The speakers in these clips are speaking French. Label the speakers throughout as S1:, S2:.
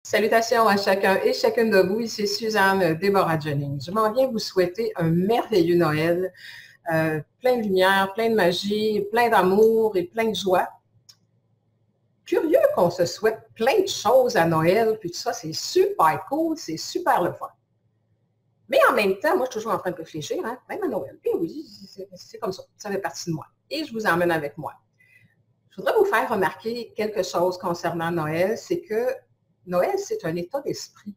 S1: Salutations à chacun et chacune de vous. Ici Suzanne Déborah Jennings. Je m'en viens vous souhaiter un merveilleux Noël, plein de lumière, plein de magie, plein d'amour et plein de joie. Curieux qu'on se souhaite plein de choses à Noël, puis tout ça, c'est super cool, c'est super le fun. Mais en même temps, moi, je suis toujours en train de réfléchir, hein, même à Noël. Puis oui, c'est comme ça fait partie de moi. Et je vous emmène avec moi. Je voudrais vous faire remarquer quelque chose concernant Noël, c'est que Noël, c'est un état d'esprit.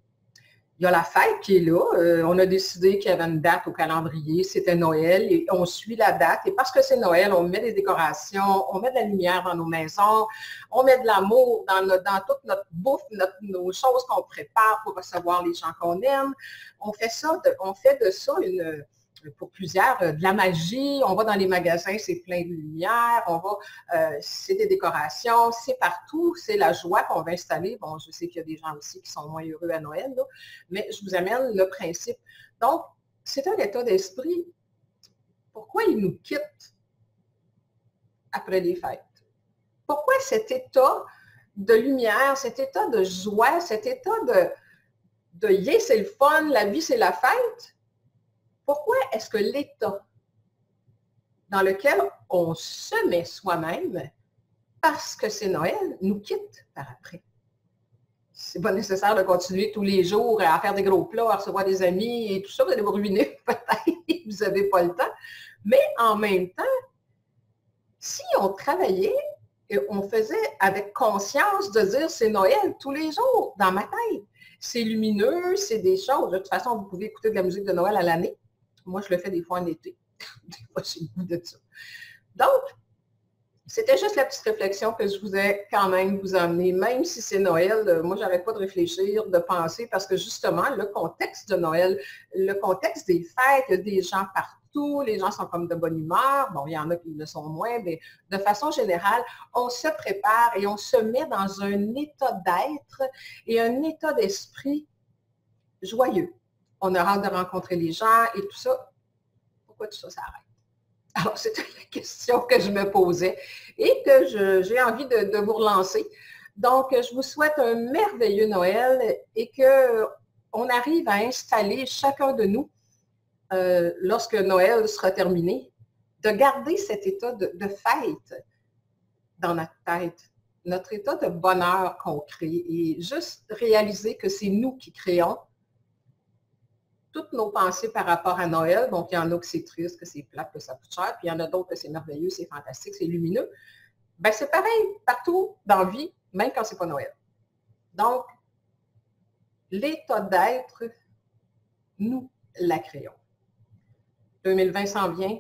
S1: Il y a la fête qui est là. On a décidé qu'il y avait une date au calendrier. C'était Noël et on suit la date. Et parce que c'est Noël, on met des décorations, on met de la lumière dans nos maisons, on met de l'amour dans toute notre bouffe, nos choses qu'on prépare pour recevoir les gens qu'on aime. On fait de ça pour plusieurs, de la magie. On va dans les magasins, c'est plein de lumière. C'est des décorations, c'est partout. C'est la joie qu'on va installer. Bon, je sais qu'il y a des gens aussi qui sont moins heureux à Noël, là, mais je vous amène le principe. Donc, c'est un état d'esprit. Pourquoi il nous quitte après les fêtes? Pourquoi cet état de lumière, cet état de joie, cet état de yeah, c'est le fun, la vie, c'est la fête? Pourquoi est-ce que l'état dans lequel on se met soi-même, parce que c'est Noël, nous quitte par après? C'est pas nécessaire de continuer tous les jours à faire des gros plats, à recevoir des amis et tout ça, vous allez vous ruiner peut-être, vous n'avez pas le temps. Mais en même temps, si on travaillait et on faisait avec conscience de dire c'est Noël tous les jours dans ma tête, c'est lumineux, c'est des choses. De toute façon, vous pouvez écouter de la musique de Noël à l'année. Moi, je le fais des fois en été. Des fois, j'ai le goût de ça. Donc, c'était juste la petite réflexion que je voulais quand même vous emmener. Même si c'est Noël, moi, j'arrête pas de réfléchir, de penser, parce que justement, le contexte de Noël, le contexte des fêtes, il y a des gens partout, les gens sont comme de bonne humeur. Bon, il y en a qui le sont moins, mais de façon générale, on se prépare et on se met dans un état d'être et un état d'esprit joyeux. On a hâte de rencontrer les gens et tout ça. Pourquoi tout ça s'arrête? Alors, c'était la question que je me posais et que j'ai envie de vous relancer. Donc, je vous souhaite un merveilleux Noël et qu'on arrive à installer chacun de nous, lorsque Noël sera terminé, de garder cet état de fête dans notre tête, notre état de bonheur qu'on crée et juste réaliser que c'est nous qui créons toutes nos pensées par rapport à Noël. Donc, il y en a que c'est triste, que c'est plate, que ça coûte cher, puis il y en a d'autres que c'est merveilleux, c'est fantastique, c'est lumineux. Bien, c'est pareil partout dans la vie, même quand c'est pas Noël. Donc, l'état d'être, nous la créons. 2020 s'en vient,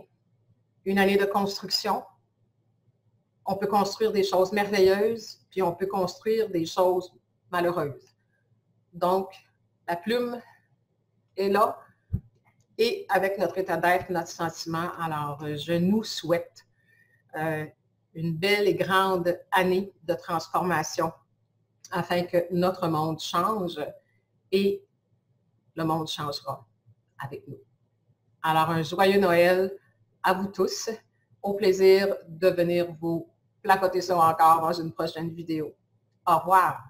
S1: une année de construction. On peut construire des choses merveilleuses, puis on peut construire des choses malheureuses. Donc, la plume est là, et avec notre état d'être, notre sentiment. Alors, je nous souhaite une belle et grande année de transformation afin que notre monde change et le monde changera avec nous. Alors, un joyeux Noël à vous tous. Au plaisir de venir vous placoter ça encore dans une prochaine vidéo. Au revoir.